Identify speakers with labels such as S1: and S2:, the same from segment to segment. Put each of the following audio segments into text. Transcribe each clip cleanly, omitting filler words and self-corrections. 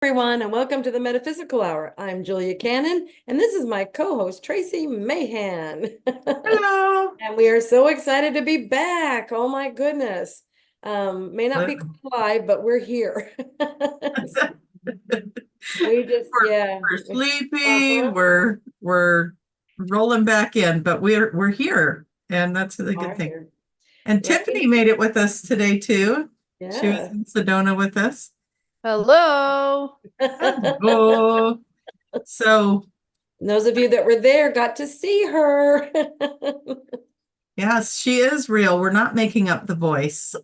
S1: everyone, and welcome to the Metaphysical Hour. I'm Julia Cannon, and this is my co-host, Tracie Mahan.
S2: Hello.
S1: And we are so excited to be back. Oh my goodness. May not be live, but we're here. We just, yeah.
S2: We're sleepy. We're rolling back in, but we're here, and that's a good thing.
S1: Here.
S2: And
S1: Yeah.
S2: Tiffany made it with us today too.
S1: Yeah.
S2: She was in Sedona with us.
S3: Hello.
S2: Hello. So
S1: those of you that were there got to see her.
S2: yes, she is real. We're not making up the voice.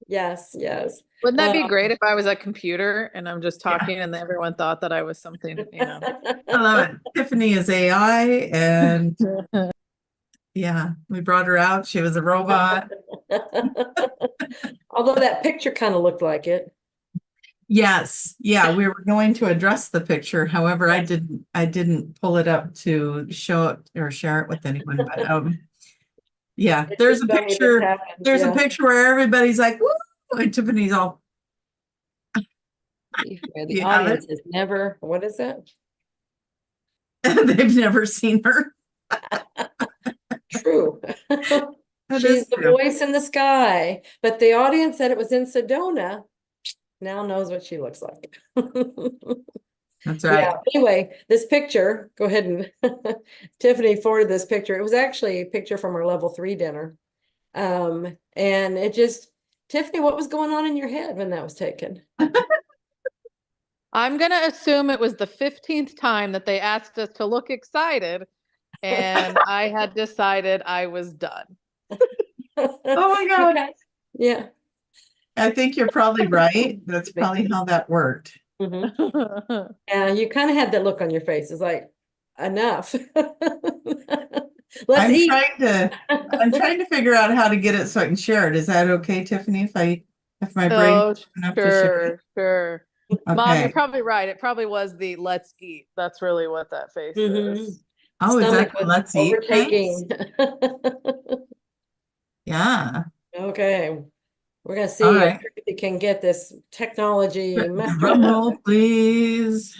S1: Yes, yes.
S3: Wouldn't that be great if I was a computer and I'm just talking and everyone thought that I was something,
S2: I love it. Tiffany is AI, and yeah, we brought her out. She was a robot.
S1: Although that picture kind of looked like it.
S2: Yes. Yeah, we were going to address the picture. However, I didn't pull it up to show it or share it with anyone. But yeah, there's a picture. There's a picture where everybody's like, woo, and Tiffany's all.
S1: The audience has never, what is that?
S2: They've never seen her.
S1: True. She's the voice in the sky, but the audience said it was in Sedona. Now knows what she looks like.
S2: That's right.
S1: Yeah. Anyway, this picture, go ahead and Tiffany forwarded this picture. It was actually a picture from our level 3 dinner. And it just, Tiffany, what was going on in your head when that was taken?
S3: I'm going to assume it was the 15th time that they asked us to look excited, and I had decided I was done.
S2: Oh my God.
S1: Yeah.
S2: I think you're probably right. That's probably how that worked.
S1: Mm-hmm. Yeah, you kind of had that look on your face. It's like, enough. Let's eat.
S2: I'm trying to figure out how to get it so I can share it. Is that okay, Tiffany? If my brain is enough to share it?
S3: Sure. Okay. Mom, you're probably right. It probably was the let's eat. That's really what that face is.
S2: Oh, is that the let's eat face? Yeah.
S1: Okay. We're going to see if we can get this technology.
S2: Drum roll, please.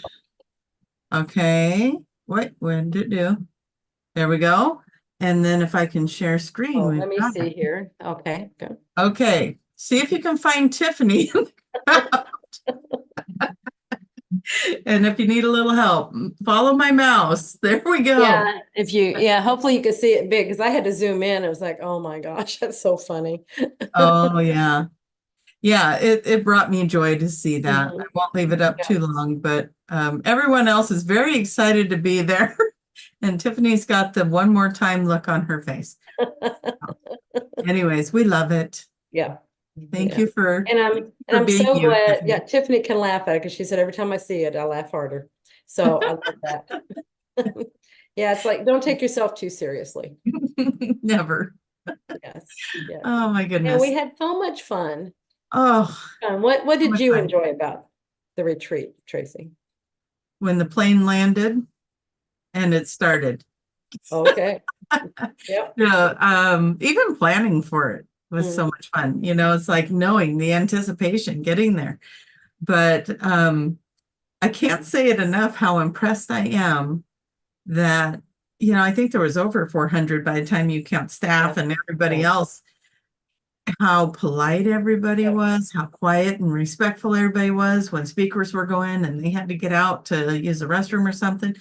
S2: Okay. What did it do? There we go. And then if I can share screen.
S1: Let me see here. Okay. Good.
S2: Okay. See if you can find Tiffany. And if you need a little help, follow my mouse. There we go.
S1: Yeah, hopefully you can see it big, because I had to zoom in. It was like, oh my gosh, that's so funny.
S2: Oh yeah. Yeah, it brought me joy to see that. I won't leave it up too long, but everyone else is very excited to be there. And Tiffany's got the one more time look on her face. Anyways, we love it.
S1: Yeah.
S2: Thank you for
S1: I'm so glad. Tiffany. Yeah, Tiffany can laugh at it because she said every time I see it, I laugh harder. So I love that. Yeah, it's like, don't take yourself too seriously.
S2: Never.
S1: Yes.
S2: Oh my goodness.
S1: And we had so much fun.
S2: Oh.
S1: What did you enjoy about the retreat, Tracie?
S2: When the plane landed and it started.
S1: Okay.
S2: Yeah. Even planning for it was so much fun. It's like knowing the anticipation, getting there. But I can't say it enough how impressed I am that, I think there was over 400 by the time you count staff and everybody else, how polite everybody was, how quiet and respectful everybody was when speakers were going and they had to get out to use the restroom or something.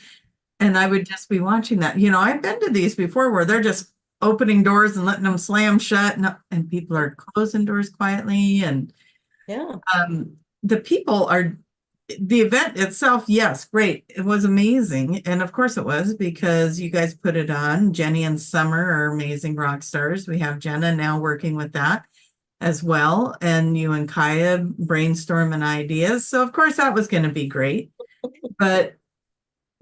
S2: And I would just be watching that. I've been to these before where they're just opening doors and letting them slam shut, and people are closing doors quietly. And the people are, the event itself, yes, great. It was amazing. And of course it was, because you guys put it on. Jenny and Summer are amazing rock stars. We have Jenna now working with that as well. And you and Kaya brainstorming ideas. So of course that was going to be great. But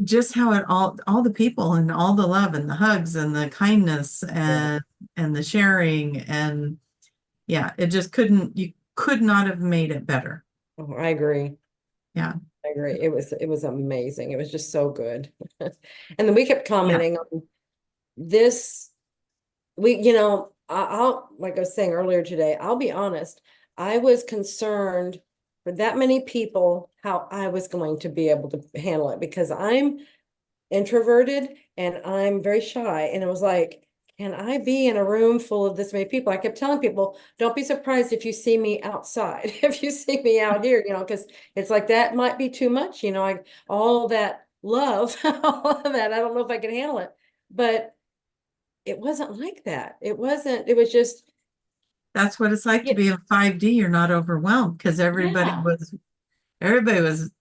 S2: just how it all the people and all the love and the hugs and the kindness and the sharing, and it just you could not have made it better.
S1: Oh, I agree.
S2: Yeah,
S1: I agree. It was amazing. It was just so good. And then we kept commenting on this. I'll like I was saying earlier today, I'll be honest, I was concerned for that many people how I was going to be able to handle it, because I'm introverted and I'm very shy. And it was like, can I be in a room full of this many people? I kept telling people, don't be surprised if you see me outside, if you see me out here, because it's like that might be too much, all that love, all of that. I don't know if I can handle it. But it wasn't like that. It was just,
S2: That's what it's like to
S1: yeah,
S2: be in 5D. You're not overwhelmed because everybody was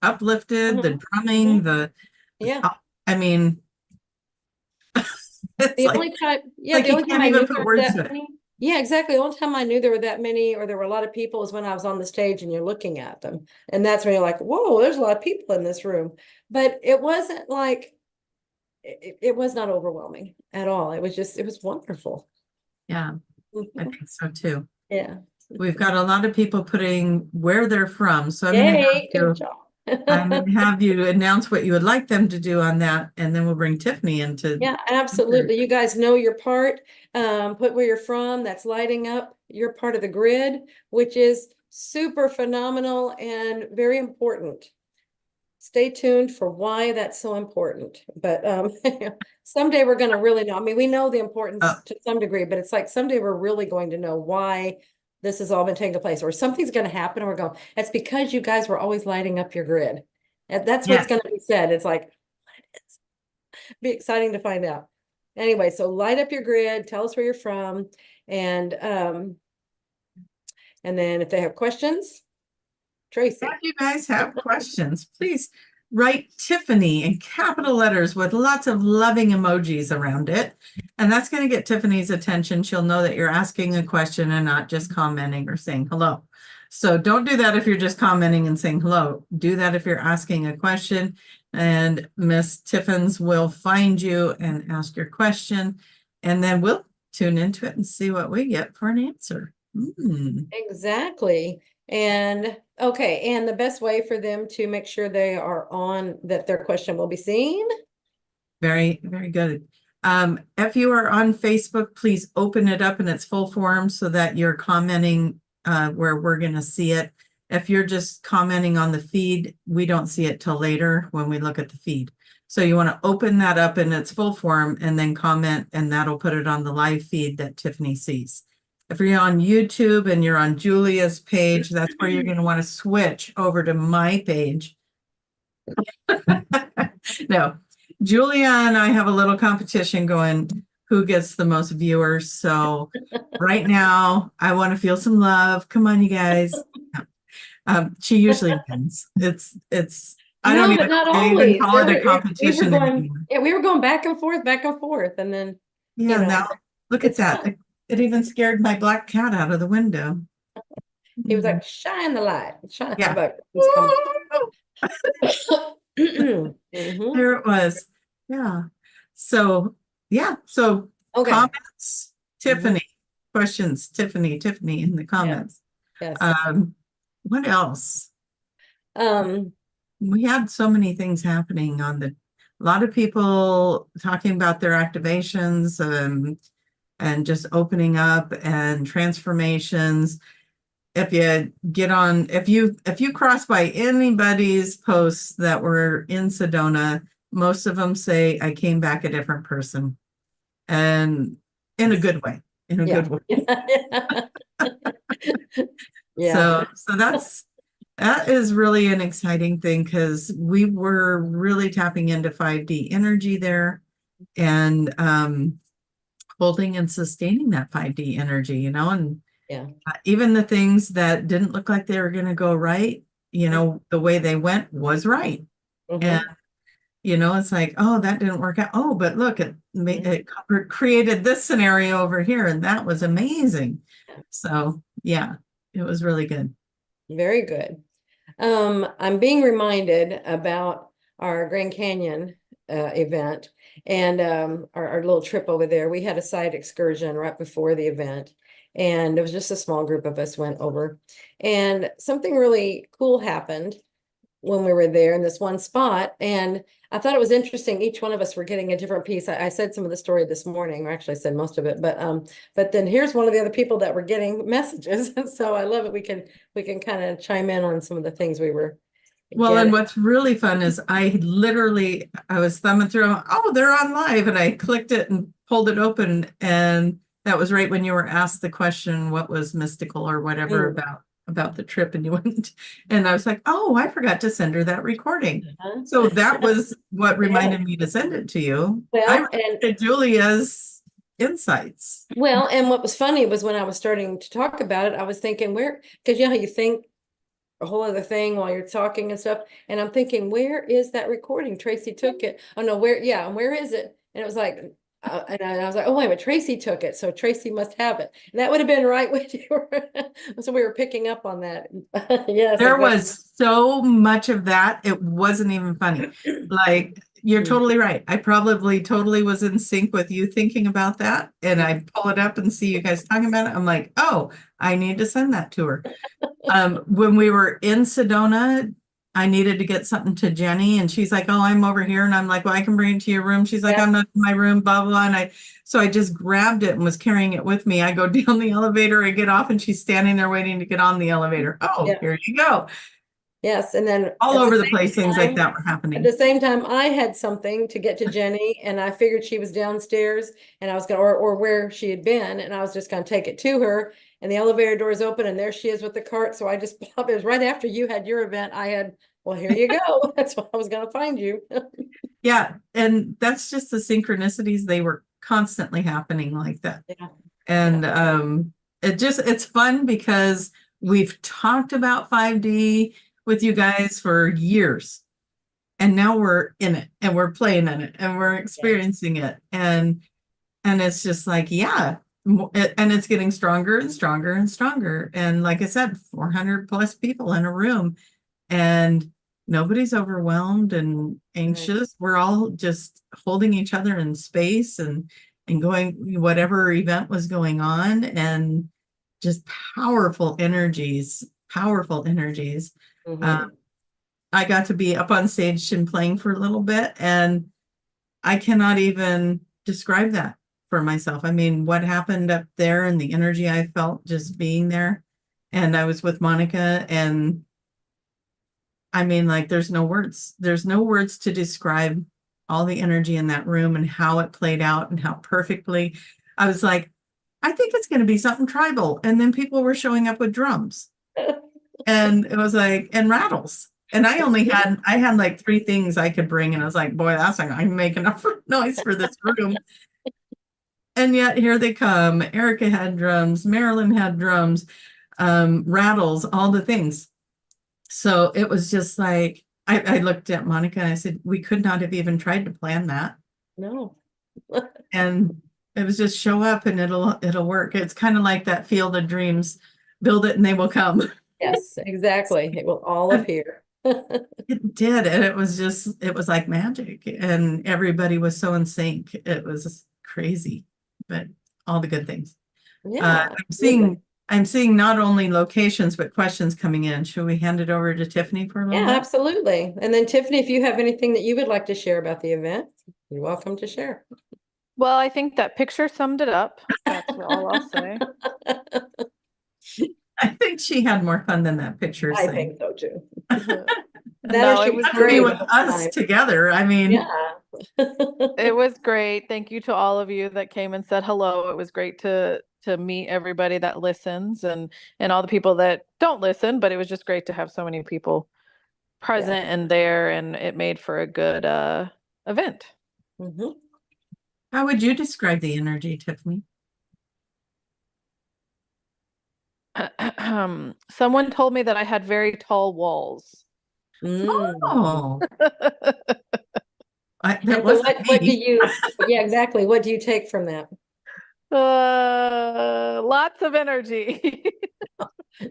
S2: uplifted, the drumming,
S1: yeah.
S2: I mean, it's
S1: The
S2: like,
S1: only time,
S2: like
S1: the
S2: you
S1: only time
S2: can't
S1: I
S2: even
S1: knew
S2: put
S1: there were
S2: words
S1: that
S2: to it.
S1: many. Yeah, exactly. The only time I knew there were that many, or there were a lot of people, was when I was on the stage and you're looking at them. And that's when you're like, whoa, there's a lot of people in this room. But it wasn't like, it was not overwhelming at all. It was wonderful.
S2: Yeah, I
S1: Mhm.
S2: think so too.
S1: Yeah.
S2: We've got a lot of people putting where they're from. So
S1: Yay, good job.
S2: I'm going to have you announce what you would like them to do on that. And then we'll bring Tiffany into.
S1: Yeah, absolutely. You guys know your part. Put where you're from. That's lighting up your part of the grid, which is super phenomenal and very important. Stay tuned for why that's so important. But someday we're going to really know. I mean, we know the importance to some degree, but it's like someday we're really going to know why this has all been taking place, or something's going to happen and we're going, that's because you guys were always lighting up your grid. And that's what's going to be said. It's like, be exciting to find out. Anyway, so light up your grid, tell us where you're from, and then if they have questions, Tracie.
S2: If you guys have questions, please write Tiffany in capital letters with lots of loving emojis around it. And that's going to get Tiffany's attention. She'll know that you're asking a question and not just commenting or saying hello. So don't do that if you're just commenting and saying hello. Do that if you're asking a question, and Miss Tiffins will find you and ask your question. And then we'll tune into it and see what we get for an answer.
S1: Exactly. And okay, and the best way for them to make sure they are on, that their question will be seen.
S2: Very, very good. If you are on Facebook, please open it up in its full form so that you're commenting where we're going to see it. If you're just commenting on the feed, we don't see it till later when we look at the feed. So you want to open that up in its full form and then comment, and that'll put it on the live feed that Tiffany sees. If you're on YouTube and you're on Julia's page, that's where you're going to want to switch over to my page. No, Julia and I have a little competition going, who gets the most viewers. So right now, I want to feel some love. Come on, you guys. She usually wins. I don't even,
S1: not
S2: I
S1: always.
S2: even call it a competition anymore.
S1: Yeah, we were going back and forth, and then
S2: Yeah, now look at that.
S1: fun.
S2: It even scared my black cat out of the window.
S1: He was like, shine the light. Shine.
S2: Yeah.
S1: But
S2: There it was. Yeah. So, yeah. So
S1: okay.
S2: comments, Tiffany, questions, Tiffany in the comments.
S1: Yes.
S2: What else? We had so many things happening a lot of people talking about their activations, and just opening up and transformations. If you cross by anybody's posts that were in Sedona, most of them say, I came back a different person, and in a good way, good way.
S1: Yeah.
S2: So that is really an exciting thing, because we were really tapping into 5D energy there, and holding and sustaining that 5D energy, and
S1: yeah.
S2: Even the things that didn't look like they were going to go right, the way they went was right. And, it's like, oh, that didn't work out. Oh, but look, it created this scenario over here, and that was amazing. So, yeah, it was really good.
S1: Very good. I'm being reminded about our Grand Canyon event, and our little trip over there. We had a side excursion right before the event, and it was just a small group of us went over, and something really cool happened. when we were there in this one spot. And I thought it was interesting. Each one of us were getting a different piece. I said some of the story this morning, or actually I said most of it, but then here's one of the other people that were getting messages. And so I love it. We can kind of chime in on some of the things we were
S2: Well, and
S1: getting.
S2: what's really fun is I was thumbing through, oh, they're on live, and I clicked it and pulled it open, and that was right when you were asked the question, what was mystical or whatever about the trip, and you went, and I was like, oh, I forgot to send her that recording. So that was what reminded me to send it to you.
S1: Well,
S2: I
S1: and
S2: read Julia's insights.
S1: well, and what was funny was when I was starting to talk about it, I was thinking because you know how you think a whole other thing while you're talking and stuff. And I'm thinking, where is that recording? Tracie took it. Oh no, where is it? And it was like, and I was like, oh wait, but Tracie took it. So Tracie must have it. And that would have been right when you were, so we were picking up on that. Yes.
S2: There was so much of that. It wasn't even funny. Like, you're totally right. I probably totally was in sync with you thinking about that. And I pull it up and see you guys talking about it. I'm like, oh, I need to send that to her. When we were in Sedona, I needed to get something to Jenny, and she's like, oh, I'm over here. And I'm like, well, I can bring it to your room. She's like, I'm not in my room, blah, blah, blah. And so I just grabbed it and was carrying it with me. I go down the elevator, I get off, and she's standing there waiting to get on the elevator. Oh, here you go.
S1: Yes. And then
S2: all over the place, things like that were happening.
S1: At the same time, I had something to get to Jenny, and I figured she was downstairs, and I was going to, or where she had been, and I was just going to take it to her. And the elevator doors open, and there she is with the cart. So I just popped. It was right after you had your event. I had, well, here you go. That's why I was going to find you.
S2: Yeah. And that's just the synchronicities. They were constantly happening like that.
S1: Yeah.
S2: And it's fun because we've talked about 5D with you guys for years. And now we're in it, and we're playing in it, and we're experiencing it. And it's just like, yeah. And it's getting stronger and stronger and stronger. And like I said, 400 plus people in a room, and nobody's overwhelmed and anxious. We're all just holding each other in space and going whatever event was going on, and just powerful energies.
S1: Mm-hmm.
S2: I got to be up on stage and playing for a little bit, and I cannot even describe that for myself. I mean, what happened up there and the energy I felt just being there. And I was with Monica, and I mean, like, there's no words to describe all the energy in that room and how it played out and how perfectly. I was like, I think it's going to be something tribal. And then people were showing up with drums, and it was like, and rattles. And I had like 3 things I could bring. And I was like, boy, that's not going to make enough noise for this room. And yet here they come. Erica had drums, Marilyn had drums, rattles, all the things. So it was just like, I looked at Monica and I said, we could not have even tried to plan that.
S1: No.
S2: And it was just show up and it'll work. It's kind of like that field of dreams, build it and they will come.
S1: Yes, exactly. It will all appear.
S2: It did. And it was like magic, and everybody was so in sync. It was crazy, but all the good things.
S1: Yeah.
S2: I'm seeing not only locations, but questions coming in. Should we hand it over to Tiffany for a little bit?
S1: Absolutely. And then Tiffany, if you have anything that you would like to share about the event, you're welcome to share.
S3: Well, I think that picture summed it up. That's all I'll say.
S2: I think she had more fun than that picture.
S1: I think so too.
S3: No, it was great
S2: with us together. I mean,
S3: it was great. Thank you to all of you that came and said hello. It was great to meet everybody that listens and all the people that don't listen, but it was just great to have so many people present and there, and it made for a good event.
S1: Mm-hmm.
S2: How would you describe the energy, Tiffany?
S3: Someone told me that I had very tall walls.
S2: Oh.
S1: What do you, exactly. What do you take from that?
S3: Lots of energy.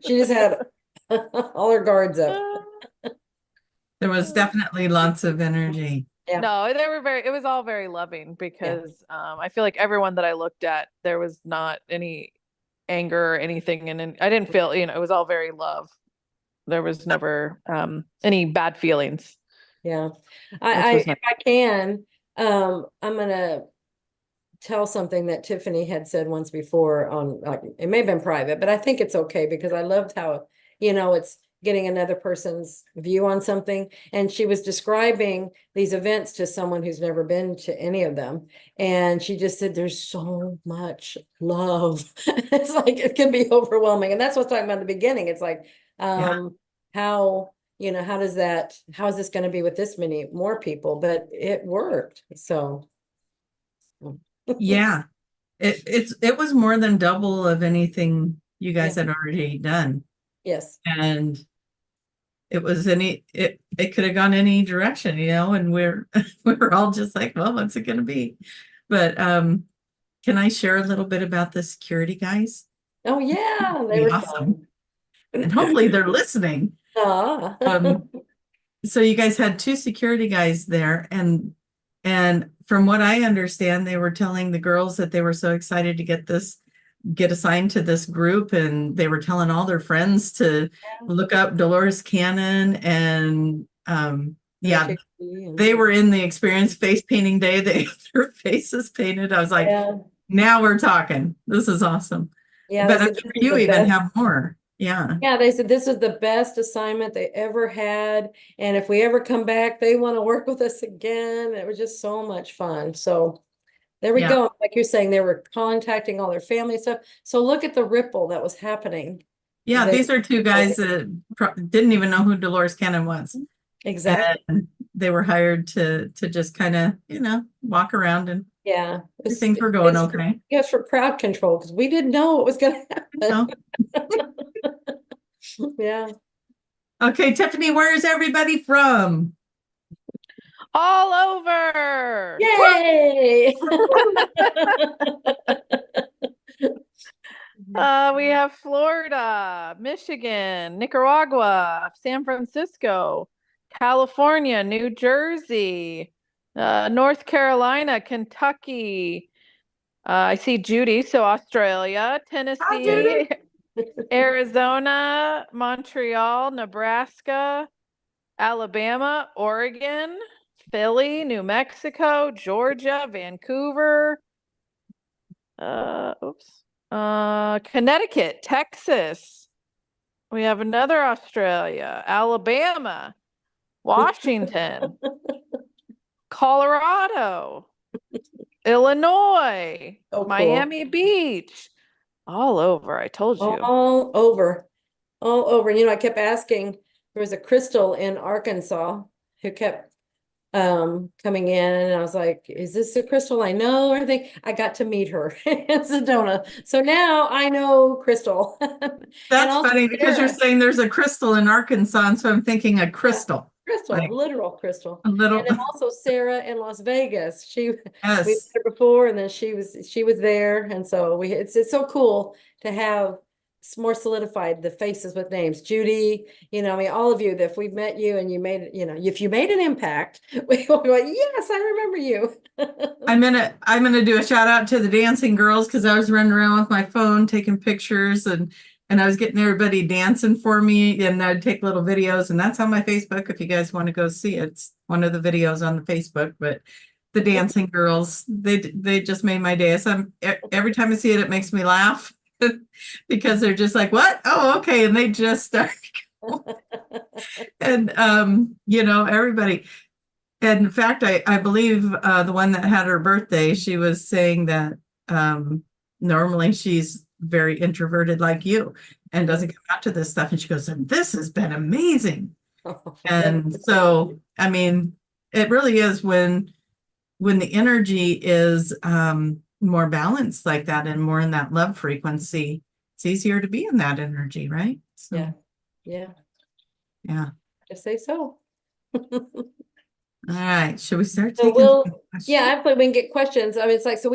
S1: She just had all her guards up.
S2: There was definitely lots of energy.
S3: Yeah. No, it was all very loving, because I feel like everyone that I looked at, there was not any anger or anything. And I didn't feel, it was all very love there was never any bad feelings.
S1: Yeah.
S3: Which was
S1: If I can, I'm gonna tell something that Tiffany had said once before on, like, it may have been private, but I think it's okay because I loved how, it's getting another person's view on something. And she was describing these events to someone who's never been to any of them. And she just said, there's so much love. It's like, it can be overwhelming. And that's what I was talking about in the beginning. It's like, how, how is this going to be with this many more people? But it worked. So.
S2: Yeah. It was more than double of anything you guys had already done.
S1: Yes.
S2: And it could have gone any direction, and we're all just like, well, what's it gonna be? But can I share a little bit about the security guys?
S1: Oh yeah, they were awesome.
S2: And hopefully they're listening.
S1: So
S2: you guys had 2 security guys there, and from what I understand, they were telling the girls that they were so excited to get assigned to this group, and they were telling all their friends to look up Dolores Cannon, and they were in the experience face painting day. Their faces painted. I was like, now we're talking. This is awesome. Yeah, but I'm sure you even have more. Yeah,
S1: they said this is the best assignment they ever had, and if we ever come back, they want to work with us again. It was just so much fun. So there we go. Like you're saying, they were contacting all their family and stuff. So look at the ripple that was happening.
S2: Yeah, these are 2 guys that didn't even know who Dolores Cannon was.
S1: Exactly.
S2: And they were hired to just kind of, walk around, and things were going okay.
S1: Yes, for crowd control, because we didn't know what was going to happen. Yeah.
S2: Okay, Tiffany, where is everybody from?
S3: All over.
S1: Yay!
S3: We have Florida, Michigan, Nicaragua, San Francisco, California, New Jersey, North Carolina, Kentucky. I see Judy, so Australia, Tennessee, Arizona, Montreal, Nebraska, Alabama, Oregon, Philly, New Mexico, Georgia, Vancouver, Connecticut, Texas. We have another Australia, Alabama, Washington, Colorado, Illinois, Miami Beach, all over. I told you.
S1: All over. And I kept asking, there was a Crystal in Arkansas who kept coming in, and I was like, is this the Crystal I know? Or I got to meet her in Sedona. So now I know Crystal.
S2: That's funny because you're saying there's a Crystal in Arkansas, and so I'm thinking a crystal.
S1: Crystal, like, literal crystal.
S2: A little.
S1: And then also Sarah in Las Vegas. We met
S2: Yes.
S1: her before, and then she was there, and so it's so cool to have more solidified the faces with names. Judy, all of you, that if we've met you and you made, if you made an impact, we will be like, yes, I remember you.
S2: I'm gonna do a shout out to the dancing girls, because I was running around with my phone taking pictures, and I was getting everybody dancing for me, and I'd take little videos, and that's on my Facebook if you guys want to go see it. It's one of the videos on the Facebook. But the dancing girls, they just made my day. So every time I see it, it makes me laugh. Because they're just like, what? Oh, okay. And they just start and everybody. And in fact, I believe the one that had her birthday, she was saying that normally she's very introverted like you and doesn't come out to this stuff. And she goes, and this has been amazing. And so, I mean, it really is when the energy is more balanced like that, and more in that love frequency, it's easier to be in that energy, right? So,
S1: yeah. Just say so.
S2: All right, should we start
S1: So
S2: taking
S1: absolutely, we can get questions. I mean, it's like, so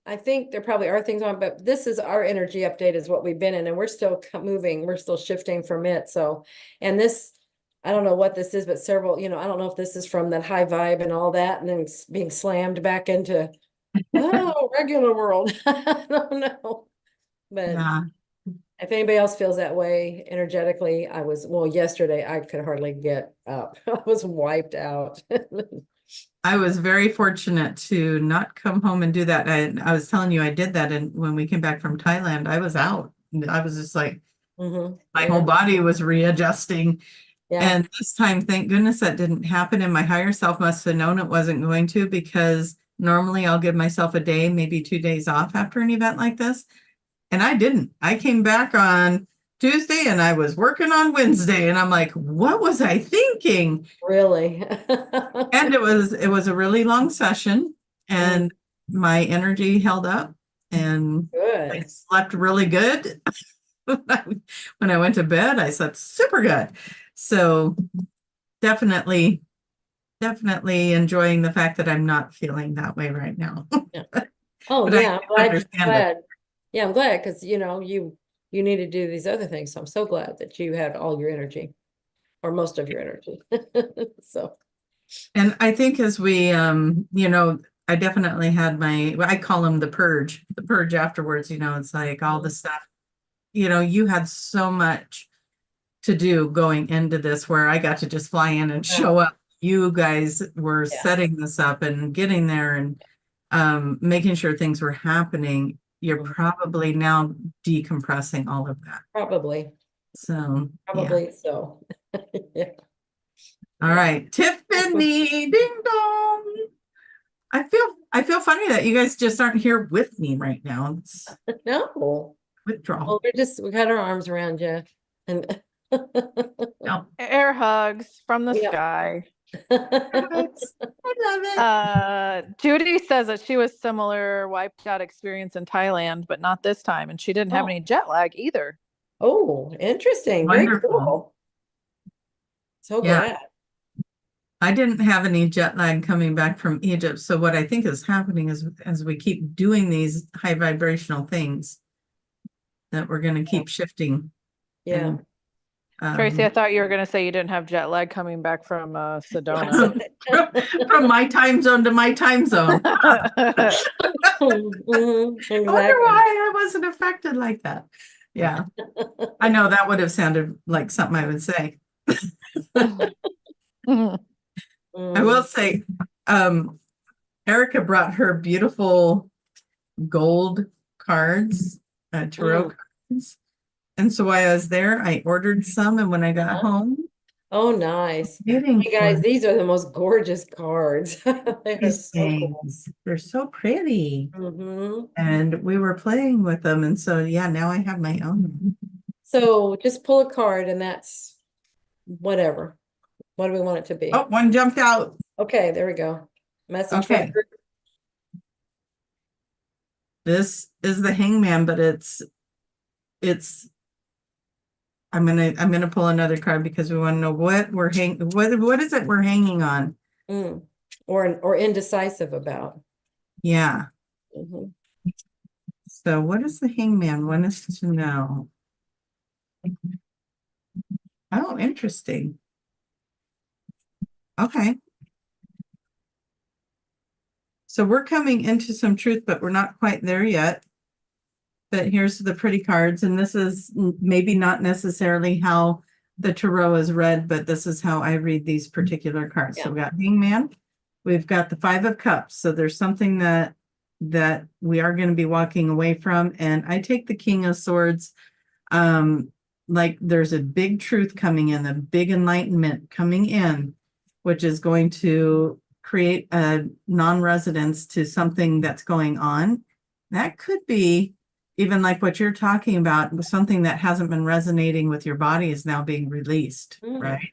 S1: I think there probably are things on, but this is our energy update is what we've been in, and we're still moving, we're still shifting from it. So, and this, I don't know what this is, but several, I don't know if this is from that high vibe and all that, and then it's being slammed back into regular world. I don't know. But If anybody else feels that way energetically, yesterday I could hardly get up. I was wiped out.
S2: I was very fortunate to not come home and do that. I was telling you I did that, and when we came back from Thailand, I was out. I was just like, my whole body was readjusting.
S1: Yeah.
S2: And this time, thank goodness that didn't happen. And my higher self must have known it wasn't going to, because normally I'll give myself a day, maybe 2 days off after an event like this. And I didn't. I came back on Tuesday and I was working on Wednesday, and I'm like, what was I thinking?
S1: Really?
S2: And it was a really long session, and my energy held up, and I
S1: Good.
S2: slept really good. When I went to bed, I slept super good. So definitely enjoying the fact that I'm not feeling that way right now.
S1: Oh,
S2: But I
S1: yeah,
S2: do understand it.
S1: glad. Yeah, I'm glad, because you need to do these other things. So I'm so glad that you had all your energy, or most of your energy. So
S2: And I think as we, I definitely had I call them the purge afterwards, it's like all the stuff, you had so much to do going into this, where I got to just fly in and show up. You guys were setting this up and getting there and making sure things were happening. You're probably now decompressing all of that.
S1: probably
S2: So,
S1: so. Yeah.
S2: All right, Tiffany, ding dong. I feel funny that you guys just aren't here with me right now. It's
S1: No.
S2: withdrawal.
S1: Well, we got our arms around you, and
S2: No.
S3: Air hugs from the
S1: Yeah.
S3: sky.
S2: I love it.
S3: Judy says that she was similar wiped out experience in Thailand, but not this time, and she didn't have any jet lag either.
S1: Oh, interesting. Very
S2: Wonderful.
S1: cool. So glad.
S2: I didn't have any jet lag coming back from Egypt. So what I think is happening is, as we keep doing these high vibrational things, that we're going to keep shifting.
S1: Yeah.
S3: Tracie, I thought you were going to say you didn't have jet lag coming back from Sedona.
S2: From my time zone to my time zone.
S1: Exactly.
S2: I wonder why I wasn't affected like that. Yeah. I know that would have sounded like something I would say. I will say, Erica brought her beautiful gold cards, tarot cards. And so while I was there, I ordered some. And when I got home,
S1: Oh, nice.
S2: Hey
S1: guys, these are the most gorgeous cards. They are so cool.
S2: They're so pretty.
S1: Mm-hmm.
S2: And we were playing with them. And so, yeah, now I have my own.
S1: So just pull a card, and that's whatever. What do we want it to be?
S2: Oh, one jumped out.
S1: Okay, there we go. Message.
S2: Okay. This is the Hangman, but it's I'm gonna pull another card because we want to know what what is it we're hanging on?
S1: Or indecisive about.
S2: Yeah.
S1: Mm-hmm.
S2: So what is the Hangman want us to know? Oh, interesting. Okay. So we're coming into some truth, but we're not quite there yet. But here's the pretty cards, and this is maybe not necessarily how the tarot is read, but this is how I read these particular cards. So we got Hangman, we've got the Five of Cups. So there's something that we are going to be walking away from, and I take the King of Swords. Like there's a big truth coming in, a big enlightenment coming in, which is going to create a non-residence to something that's going on. That could be even like what you're talking about, something that hasn't been resonating with your body is now being released, right?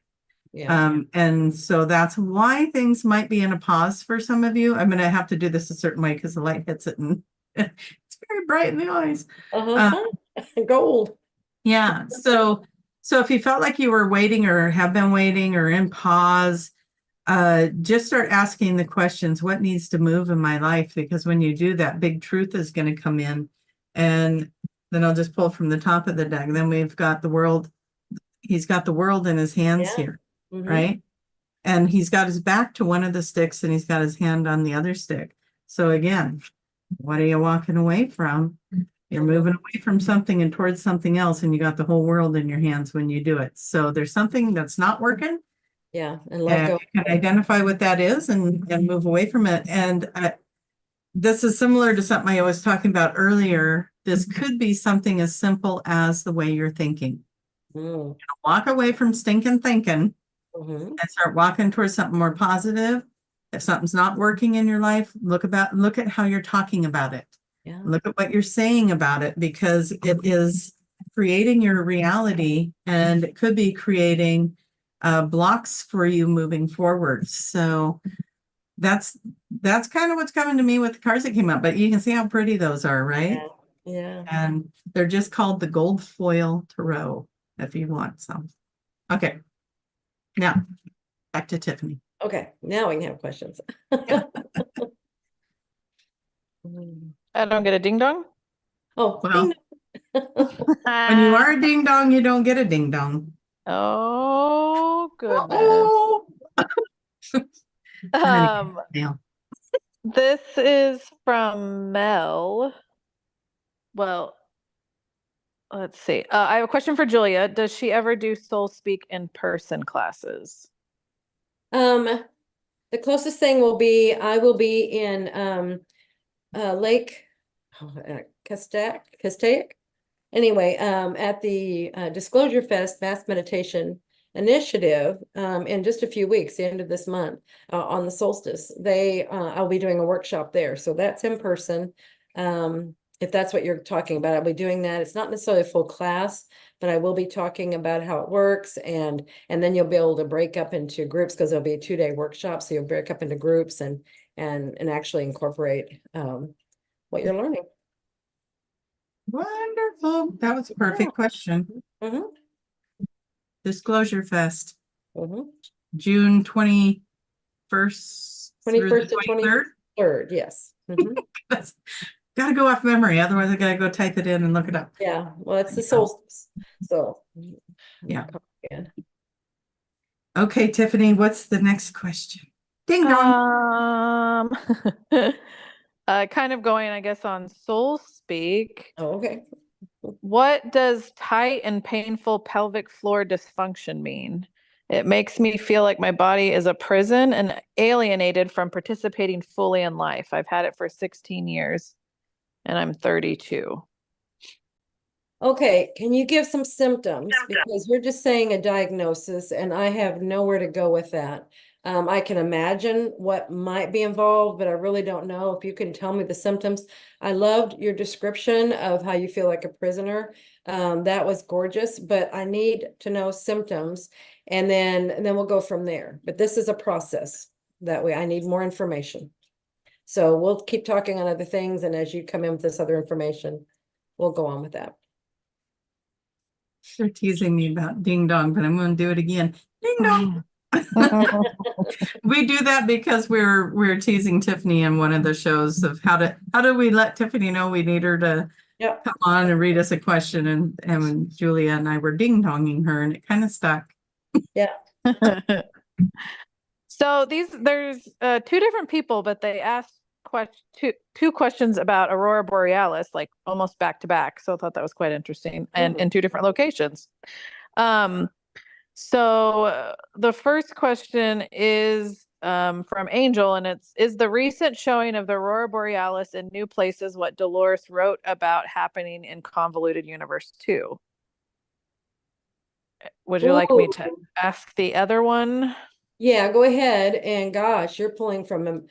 S1: Yeah.
S2: And so that's why things might be in a pause for some of you. I'm going to have to do this a certain way because the light hits it and it's very bright in the eyes.
S1: Gold.
S2: Yeah. So if you felt like you were waiting or have been waiting or in pause, just start asking the questions, what needs to move in my life? Because when you do that, big truth is going to come in. And then I'll just pull from the top of the deck. Then we've got the world. He's got the world in his hands here, right? And he's got his back to one of the sticks and he's got his hand on the other stick. So again, what are you walking away from? You're moving away from something and towards something else, and you got the whole world in your hands when you do it. So there's something that's not working,
S1: Yeah, and let
S2: and
S1: go.
S2: you can identify what that is and move away from it. And this is similar to something I was talking about earlier. This could be something as simple as the way you're thinking.
S1: Mm.
S2: Walk away from stinking thinking
S1: Mhm.
S2: and start walking towards something more positive. If something's not working in your life, look at how you're talking about it.
S1: Yeah.
S2: Look at what you're saying about it, because it is creating your reality, and it could be creating blocks for you moving forward. So that's kind of what's coming to me with the cards that came up. But you can see how pretty those are, right?
S1: Yeah.
S2: And they're just called the gold foil tarot if you want some. Okay. Now back to Tiffany.
S1: Okay, now we can have questions. Mm.
S3: I don't get a ding dong.
S1: Oh,
S2: Well,
S1: ding.
S2: when you are a ding dong, you don't get a ding dong.
S3: Oh goodness.
S2: Oh. Yeah.
S3: This is from Mel. Well, let's see. I have a question for Julia. Does she ever do Soul Speak in person classes?
S1: The closest thing will be I will be in Lake Castaic. Anyway, at the Disclosure Fest Mass Meditation Initiative in just a few weeks, the end of this month, on the solstice. I'll be doing a workshop there. So that's in person. If that's what you're talking about, I'll be doing that. It's not necessarily a full class, but I will be talking about how it works, and then you'll be able to break up into groups, because there'll be a 2-day workshop. So you'll break up into groups and actually incorporate what you're learning.
S2: Wonderful. That was a perfect question.
S1: Mm-hmm.
S2: Disclosure Fest,
S1: Mm-hmm.
S2: June 21st through the
S1: 21st and
S2: 23rd.
S1: 23rd, yes. Mm-hmm.
S2: Gotta go off memory, otherwise I gotta go type it in and look it up.
S1: Yeah, well, it's the solstice. So
S2: Yeah.
S1: again.
S2: Okay, Tiffany, what's the next question? Ding dong.
S3: Kind of going, I guess, on Soul Speak.
S1: Oh, okay.
S3: What does tight and painful pelvic floor dysfunction mean? It makes me feel like my body is a prison and alienated from participating fully in life. I've had it for 16 years and I'm 32.
S1: Okay, can you give some symptoms? Because you're just saying a diagnosis, and I have nowhere to go with that. I can imagine what might be involved, but I really don't know. If you can tell me the symptoms. I loved your description of how you feel like a prisoner. That was gorgeous, but I need to know symptoms, and then we'll go from there. But this is a process. That way I need more information. So we'll keep talking on other things, and as you come in with this other information, we'll go on with that.
S2: They're teasing me about ding dong, but I'm going to do it again. Ding dong. We do that because we're teasing Tiffany in one of the shows of how do we let Tiffany know we need her to come on and read us a question, and Julia and I were ding donging her, and it kind of stuck.
S1: Yeah.
S3: So there's 2 different people, but they asked two questions about Aurora Borealis, like almost back to back. So I thought that was quite interesting, and in 2 different locations. So the first question is from Angel, and is the recent showing of the Aurora Borealis in new places what Dolores wrote about happening in Convoluted Universe 2? Would you like me to ask the other one?
S1: Yeah, go ahead. And gosh, you're pulling from them.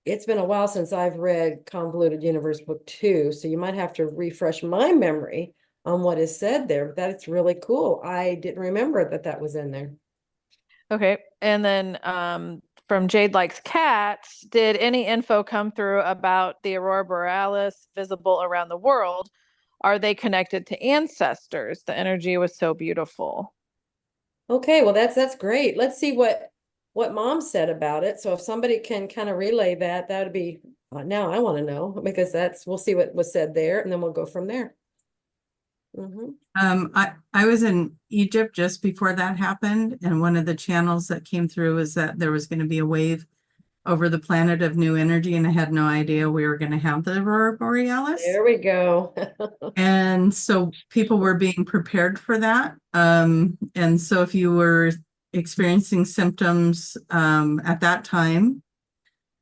S1: It's been a while since I've read Convoluted Universe Book 2, so you might have to refresh my memory on what is said there. But that's really cool. I didn't remember that was in there.
S3: Okay. And then from Jade Likes Cats, did any info come through about the Aurora Borealis visible around the world? Are they connected to ancestors? The energy was so beautiful.
S1: Okay, well that's great. Let's see what Mom said about it. So if somebody can kind of relay that would be now I want to know, because we'll see what was said there, and then we'll go from there.
S2: I was in Egypt just before that happened, and one of the channels that came through is that there was going to be a wave over the planet of new energy, and I had no idea we were going to have the Aurora Borealis.
S1: There we go.
S2: And so people were being prepared for that. And so if you were experiencing symptoms at that time,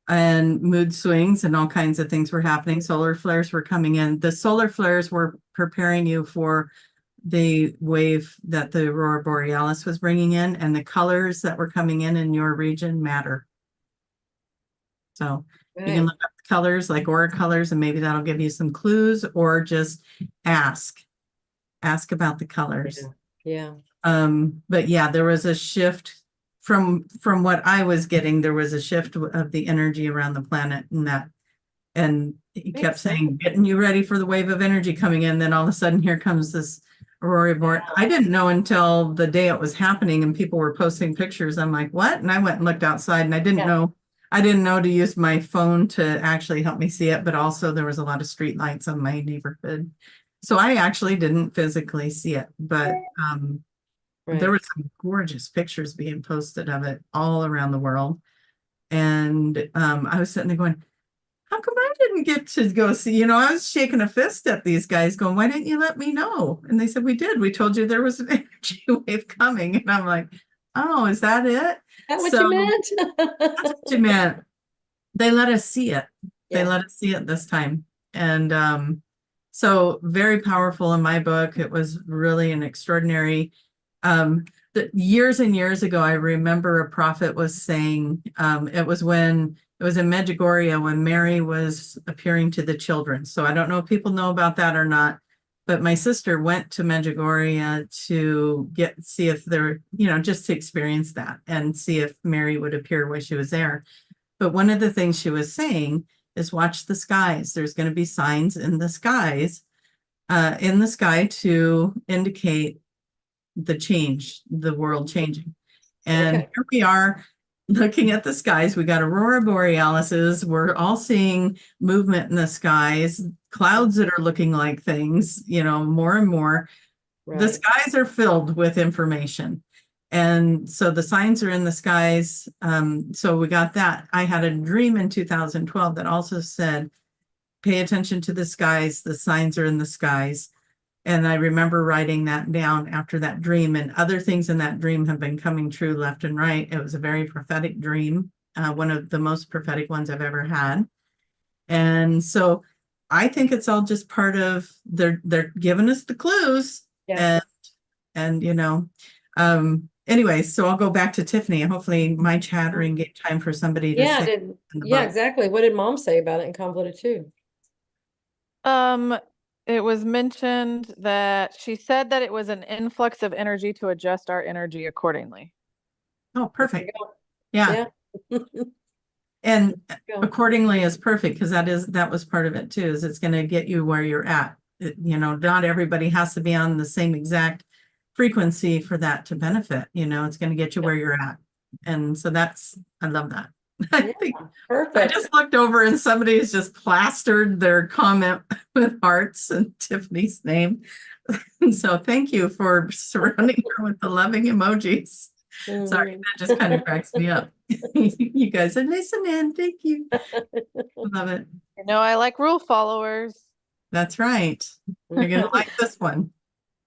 S2: and mood swings and all kinds of things were happening, solar flares were coming in. The solar flares were preparing you for the wave that the Aurora Borealis was bringing in, and the colors that were coming in your region matter. So you can look up the colors like aura colors, and maybe that'll give you some clues, or just ask about the colors.
S1: Yeah.
S2: But yeah, there was a shift from what I was getting. There was a shift of the energy around the planet, and he kept saying, getting you ready for the wave of energy coming in. Then all of a sudden, here comes this Aurora Borealis. I didn't know until the day it was happening, and people were posting pictures. I'm like, what? And I went and looked outside, and I didn't know to use my phone to actually help me see it. But also, there was a lot of street lights on my neighborhood, so I actually didn't physically see it. But there were some gorgeous pictures being posted of it all around the world. And I was sitting there going, how come I didn't get to go see? I was shaking a fist at these guys going, why didn't you let me know? And they said, we did. We told you there was an energy wave coming. And I'm like, oh, is that it?
S1: That's what you meant?
S2: That's what you meant. They let us see it. They let us see it this time. And so very powerful in my book. It was really an extraordinary years and years ago, I remember a prophet was saying, it was in Medjugorje when Mary was appearing to the children. So I don't know if people know about that or not, but my sister went to Medjugorje to see if there, just to experience that and see if Mary would appear while she was there. But one of the things she was saying is watch the skies. There's going to be signs in the skies, in the sky to indicate the world changing. And here we are looking at the skies. We got Aurora Borealises. We're all seeing movement in the skies, clouds that are looking like things, more and more. The skies are filled with information. And so the signs are in the skies. So we got that. I had a dream in 2012 that also said, pay attention to the skies. The signs are in the skies. And I remember writing that down after that dream, and other things in that dream have been coming true left and right. It was a very prophetic dream, one of the most prophetic ones I've ever had. And so I think it's all just part of, they're giving us the clues. And anyway, so I'll go back to Tiffany. Hopefully my chattering gave time for somebody to say.
S1: Exactly. What did Mom say about it in Convoluted too?
S3: It was mentioned that she said that it was an influx of energy to adjust our energy accordingly.
S2: Oh, perfect. Yeah. And accordingly is perfect, because that was part of it too, is it's going to get you where you're at. Not everybody has to be on the same exact frequency for that to benefit. It's going to get you where you're at. And so I love that. I think perfect. I just looked over and somebody's just plastered their comment with hearts and Tiffany's name. And so thank you for surrounding her with the loving emojis. Sorry, that just kind of cracks me up. You guys are listening. Thank you. Love it.
S3: I like rule followers.
S2: That's right. You're going to like this one.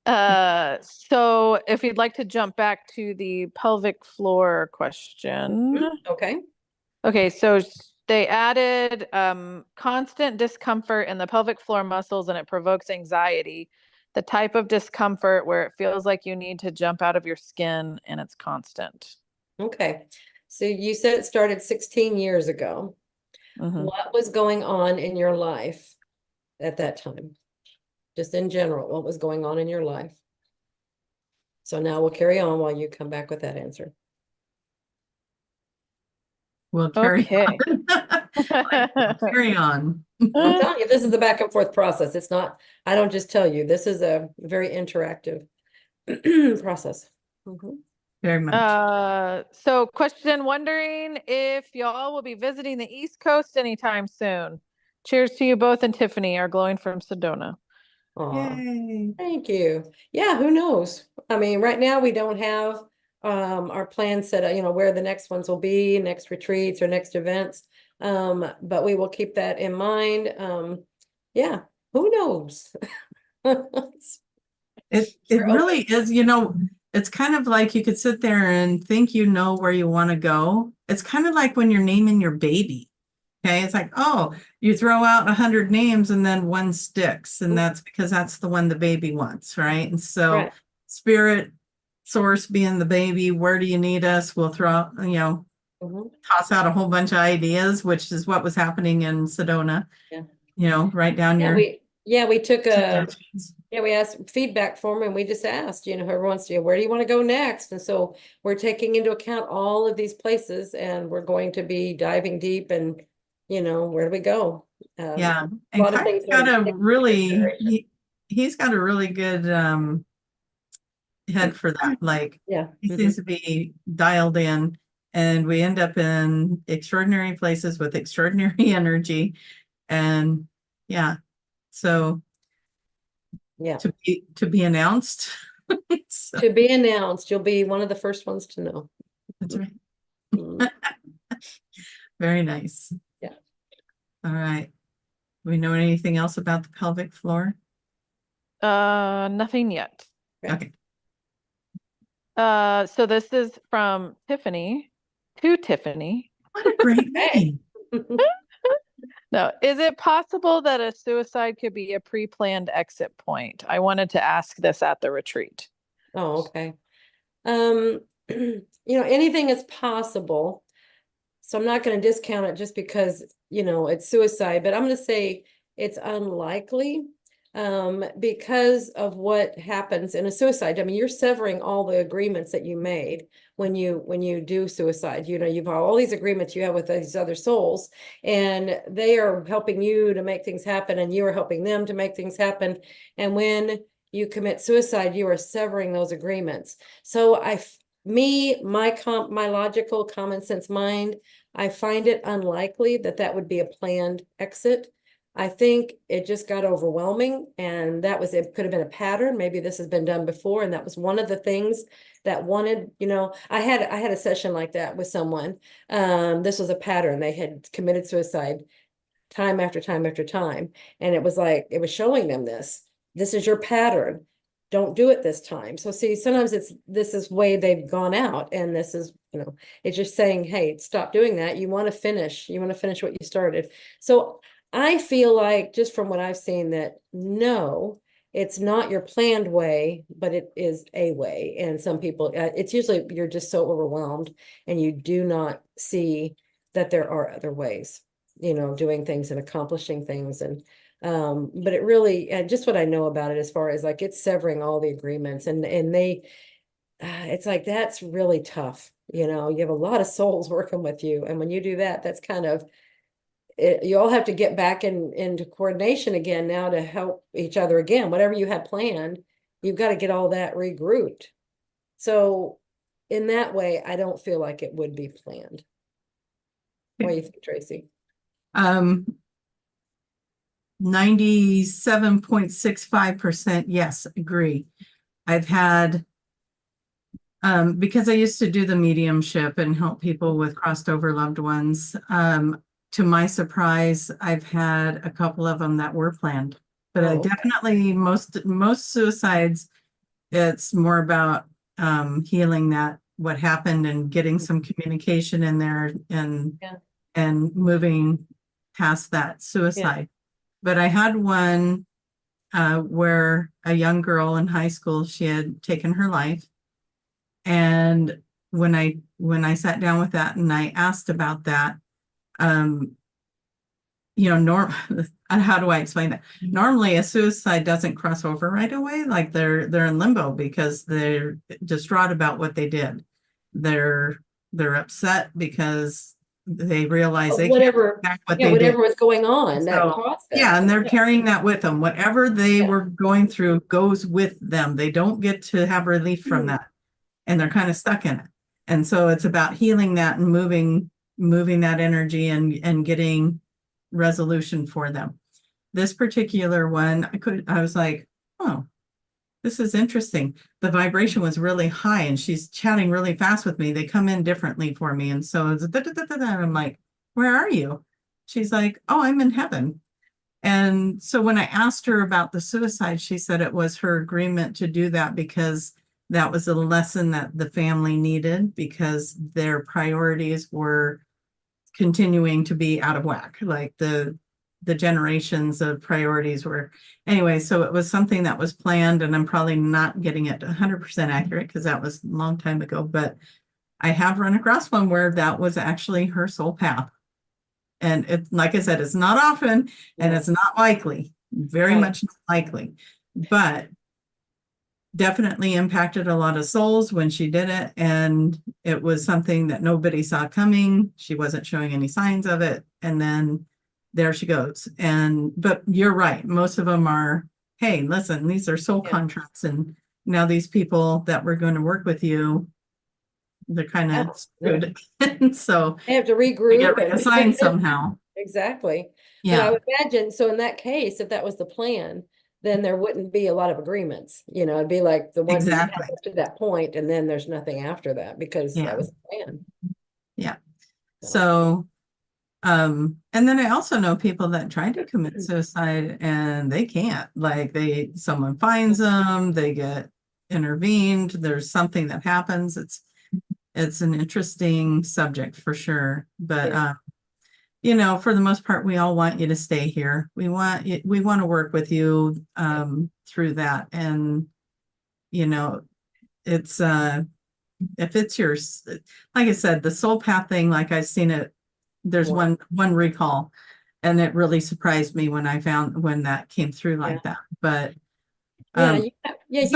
S3: So if you'd like to jump back to the pelvic floor question. Okay, so they added constant discomfort in the pelvic floor muscles, and it provokes anxiety. The type of discomfort where it feels like you need to jump out of your skin, and it's constant.
S1: Okay, so you said it started 16 years ago. What was going on in your life at that time? Just in general, what was going on in your life? So now we'll carry on while you come back with that answer.
S2: We'll carry on. Carry on.
S1: I'm telling you, this is the back and forth process. It's not, I don't just tell you, this is a very interactive process.
S2: Very much.
S3: So question, wondering if y'all will be visiting the East Coast anytime soon. Cheers to you both, and Tiffany, our glowing from Sedona.
S1: Yay. Thank you. Yeah, who knows? I mean, right now we don't have our plans set, where the next ones will be, next retreats or next events. But we will keep that in mind. Yeah, who knows?
S2: It
S1: We're
S2: really is, it's kind of like you could sit there and think you know where you want to go. It's kind of like when you're naming your baby. Okay, it's like, oh, you throw out 100 names and then one sticks, and that's because that's the one the baby wants, right? And so
S1: Right.
S2: spirit source being the baby, where do you need us? We'll throw,
S1: Mhm.
S2: toss out a whole bunch of ideas, which is what was happening in Sedona.
S1: Yeah.
S2: Write down
S1: Yeah, we took
S2: suggestions.
S1: we asked feedback form and we just asked, whoever wants to, where do you want to go next? And so we're taking into account all of these places and we're going to be diving deep and, where do we go?
S2: Yeah,
S1: A
S2: and
S1: lot of
S2: Kai's
S1: things
S2: got
S1: are
S2: a
S1: taken into
S2: really
S1: consideration.
S2: he's got a really good head for that. Like
S1: Yeah.
S2: he seems to be dialed in, and we end up in extraordinary places with extraordinary energy. And yeah, so
S1: Yeah.
S2: to be announced. So,
S1: To be announced, you'll be one of the first ones to know.
S2: that's right.
S1: Mm.
S2: Very nice.
S1: Yeah.
S2: All right. We know anything else about the pelvic floor?
S3: Nothing yet.
S2: Okay.
S3: So this is from Tiffany to Tiffany.
S2: What a great
S1: Hey.
S2: name.
S3: Now, is it possible that a suicide could be a pre-planned exit point? I wanted to ask this at the retreat.
S1: Oh, okay. Anything is possible. So I'm not going to discount it just because, it's suicide, but I'm going to say it's unlikely because of what happens in a suicide. I mean, you're severing all the agreements that you made when you do suicide. You've all these agreements you have with these other souls, and they are helping you to make things happen, and you are helping them to make things happen. And when you commit suicide, you are severing those agreements. So my logical common sense mind, I find it unlikely that that would be a planned exit. I think it just got overwhelming, and it could have been a pattern. Maybe this has been done before, and that was one of the things that wanted, I had a session like that with someone. This was a pattern. They had committed suicide time after time after time, and it was like it was showing them this is your pattern. Don't do it this time. So see, sometimes this is way they've gone out, and this is, it's just saying, hey, stop doing that. You want to finish what you started. So I feel like, just from what I've seen, that no, it's not your planned way, but it is a way. And some people, it's usually you're just so overwhelmed and you do not see that there are other ways, doing things and accomplishing things. And but it really, just what I know about it, as far as like it's severing all the agreements, and they it's like that's really tough. You have a lot of souls working with you, and when you do that, that's kind of it. You all have to get back into coordination again now to help each other again. Whatever you had planned, you've got to get all that regrouped. So in that way, I don't feel like it would be planned. What do you think, Tracie?
S2: 97.65% yes, agree. I've had because I used to do the mediumship and help people with crossed over loved ones. To my surprise, I've had a couple of them that were planned, but I definitely most suicides, it's more about healing that what happened and getting some communication in there and moving past that suicide. But I had one where a young girl in high school, she had taken her life. And when I sat down with that and I asked about that, how do I explain that? Normally a suicide doesn't cross over right away. Like they're in limbo because they're distraught about what they did. They're upset because they realize they can't
S1: Whatever,
S2: back what they
S1: whatever
S2: did.
S1: was going on that
S2: So,
S1: caused that.
S2: yeah, and they're carrying that with them. Whatever they were going through goes with them. They don't get to have relief from that, and they're kind of stuck in it. And so it's about healing that and moving that energy and getting resolution for them. This particular one, I was like, oh, this is interesting. The vibration was really high and she's chatting really fast with me. They come in differently for me. And so it's and I'm like, where are you? She's like, oh, I'm in heaven. And so when I asked her about the suicide, she said it was her agreement to do that because that was a lesson that the family needed because their priorities were continuing to be out of whack. Like the generations of priorities were anyway. So it was something that was planned, and I'm probably not getting it 100% accurate because that was a long time ago. But I have run across one where that was actually her soul path. And it's like I said, it's not often and it's not likely, very much not likely, but definitely impacted a lot of souls when she did it. And it was something that nobody saw coming. She wasn't showing any signs of it. And then there she goes. But you're right. Most of them are, hey, listen, these are soul contracts. And now these people that were going to work with you, they're kind of screwed. And so
S1: they have to regroup
S2: get reassigned somehow.
S1: Exactly.
S2: Yeah.
S1: But I would imagine, so in that case, if that was the plan, then there wouldn't be a lot of agreements. It'd be like the one
S2: Exactly.
S1: to that point, and then there's nothing after that because that was the plan.
S2: Yeah. So, and then I also know people that try to commit suicide and they can't. Like someone finds them, they get intervened. There's something that happens. It's an interesting subject for sure. But for the most part, we all want you to stay here. We want to work with you through that. And it's if it's yours, like I said, the soul path thing, like I've seen it, there's one recall, and it really surprised me when I found when that came through like that. But so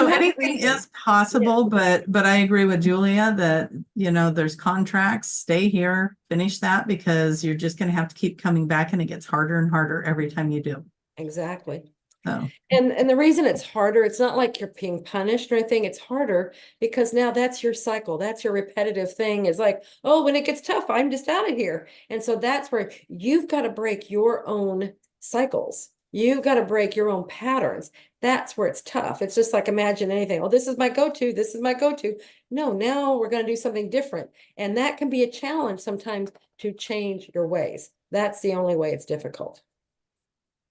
S2: anything is possible, but I agree with Julia that there's contracts. Stay here, finish that, because you're just going to have to keep coming back, and it gets harder and harder every time you do.
S1: Exactly.
S2: So
S1: and the reason it's harder, it's not like you're being punished or anything. It's harder because now that's your cycle. That's your repetitive thing. Is like, oh, when it gets tough, I'm just out of here. And so that's where you've got to break your own cycles. You've got to break your own patterns. That's where it's tough. It's just like, imagine anything. Oh, this is my go-to. This is my go-to. No, now we're going to do something different. And that can be a challenge sometimes to change your ways. That's the only way it's difficult.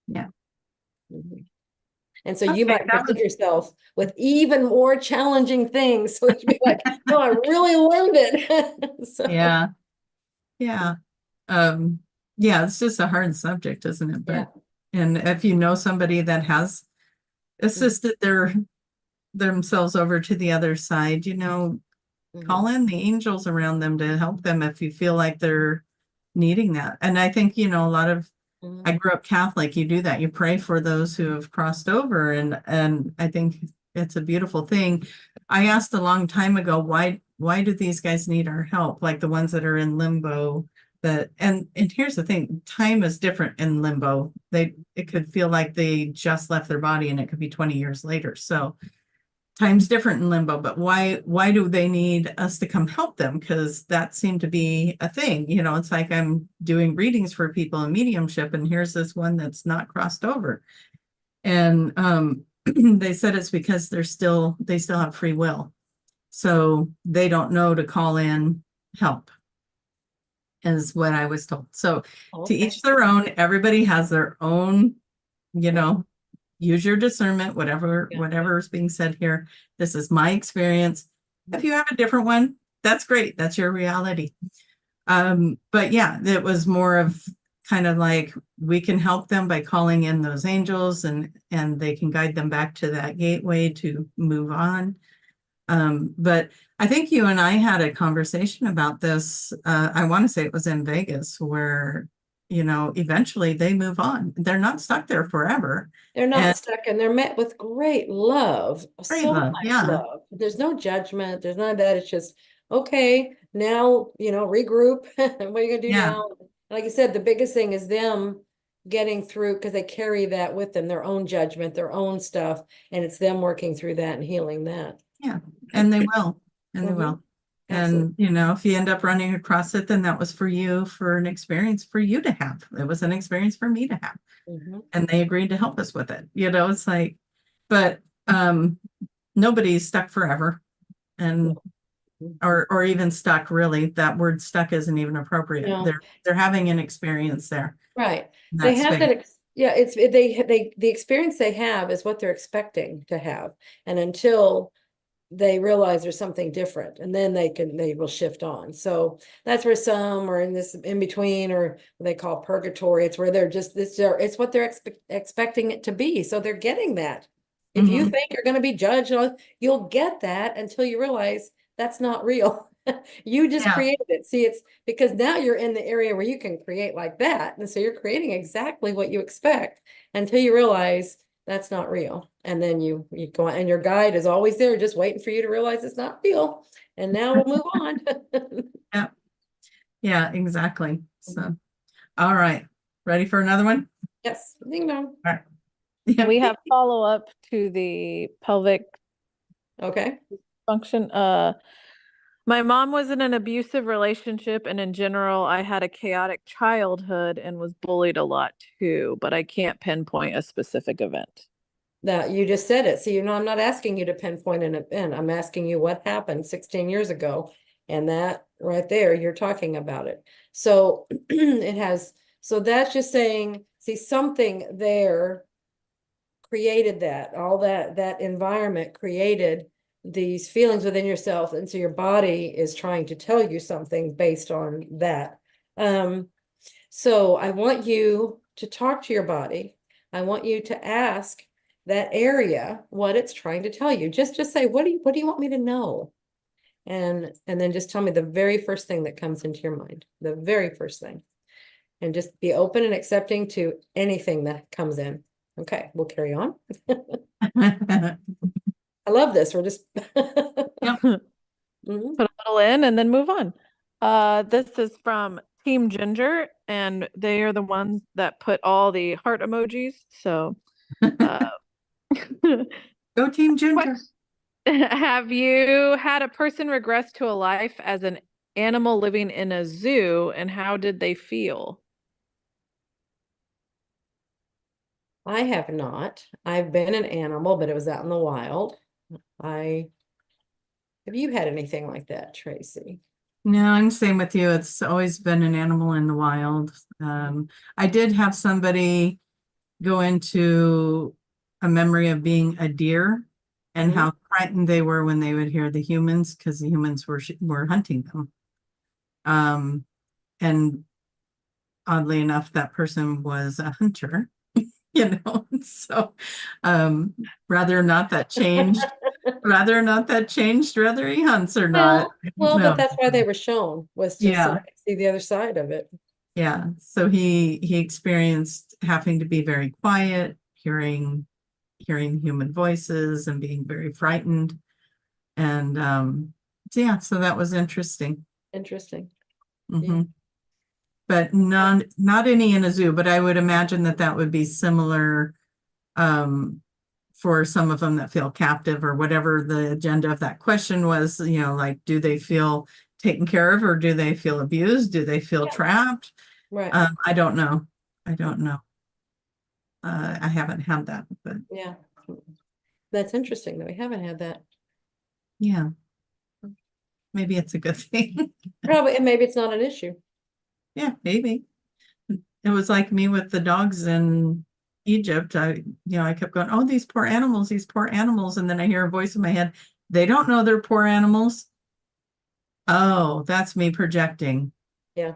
S2: Yeah.
S1: And so you might present yourself with even more challenging things. So you'd be like, no, I really learned it. So.
S2: Yeah. It's just a hard subject, isn't it? But and if you know somebody that has assisted themselves over to the other side, call in the angels around them to help them if you feel like they're needing that. And I think, a lot of I grew up Catholic. You do that. You pray for those who have crossed over. And I think it's a beautiful thing. I asked a long time ago, why do these guys need our help? Like the ones that are in limbo. And here's the thing, time is different in limbo. It could feel like they just left their body and it could be 20 years later. So time's different in limbo, but why do they need us to come help them? Because that seemed to be a thing. It's like I'm doing readings for people in mediumship, and here's this one that's not crossed over. And they said it's because they still have free will. So they don't know to call in help, is what I was told. So to each their own, everybody has their own, use your discernment, whatever is being said here. This is my experience. If you have a different one, that's great. That's your reality. But yeah, it was more of kind of like we can help them by calling in those angels, and they can guide them back to that gateway to move on. But I think you and I had a conversation about this. I want to say it was in Vegas, where eventually they move on. They're not stuck there forever.
S1: They're not stuck, and they're met with great love. So much love. There's no judgment. There's none of that. It's just, okay, now, regroup. What are you going to do now? Like you said, the biggest thing is them getting through, because they carry that with them, their own judgment, their own stuff. And it's them working through that and healing that.
S2: Yeah. And they will. And they will. Absolutely. And, if you end up running across it, then that was for you, for an experience for you to have. It was an experience for me to have. And they agreed to help us with it. It's like, but nobody's stuck forever, and or even stuck, really. That word stuck isn't even appropriate.
S1: No.
S2: They're having an experience there.
S1: Right.
S2: in
S1: They
S2: that
S1: have
S2: space.
S1: that, yeah, the experience they have is what they're expecting to have. And until they realize there's something different, and then they will shift on. So that's where some are in this in between, or what they call purgatory. It's where they're just it's what they're expecting it to be. So they're getting that. If you
S2: Mhm.
S1: think you're going to be judged, you'll get that until you realize that's not real. You just
S2: Yeah.
S1: created it. See, it's because now you're in the area where you can create like that. And so you're creating exactly what you expect until you realize that's not real. And then you go on, and your guide is always there, just waiting for you to realize it's not real. And now we'll move on.
S2: Yeah. Yeah, exactly. So, all right. Ready for another one?
S1: Yes, ding dong.
S2: All right. Yeah.
S3: We have follow-up to the pelvic
S1: Okay.
S3: function. My mom was in an abusive relationship, and in general, I had a chaotic childhood and was bullied a lot too, but I can't pinpoint a specific event.
S1: That you just said it. So I'm not asking you to pinpoint an event. I'm asking you what happened 16 years ago. And that right there, you're talking about it. So so that's just saying, see, something there created that, all that environment created these feelings within yourself. And so your body is trying to tell you something based on that. So I want you to talk to your body. I want you to ask that area what it's trying to tell you. Just say, what do you want me to know? And then just tell me the very first thing that comes into your mind, the very first thing. And just be open and accepting to anything that comes in. Okay, we'll carry on. I love this. We're just
S2: Yep.
S1: Mhm.
S3: Put a little in and then move on. This is from Team Ginger, and they are the ones that put all the heart emojis. So, uh,
S2: Go Team Ginger.
S3: have you had a person regress to a life as an animal living in a zoo, and how did they feel?
S1: I have not. I've been an animal, but it was out in the wild. Have you had anything like that, Tracie?
S2: No, I'm same with you. It's always been an animal in the wild. I did have somebody go into a memory of being a deer and
S1: Mhm.
S2: how frightened they were when they would hear the humans, because the humans were hunting them. And oddly enough, that person was a hunter, so rather not that changed, whether he hunts or not.
S1: Well, but
S2: No.
S1: that's why they were shown, was just so
S2: Yeah.
S1: they could see the other side of it.
S2: Yeah. So he experienced having to be very quiet, hearing human voices and being very frightened. And so yeah, so that was interesting.
S1: Interesting.
S2: Mhm. But not any in a zoo, but I would imagine that would be similar for some of them that feel captive, or whatever the agenda of that question was, like, do they feel taken care of, or do they feel abused? Do they feel trapped?
S1: Right.
S2: I don't know. I haven't had that, but
S1: Yeah. That's interesting that we haven't had that.
S2: yeah, maybe it's a good thing.
S1: Probably, and maybe it's not an issue.
S2: Yeah, maybe. It was like me with the dogs in Egypt. I kept going, oh, these poor animals, these poor animals. And then I hear a voice in my head, they don't know they're poor animals. Oh, that's me projecting.
S1: Yeah.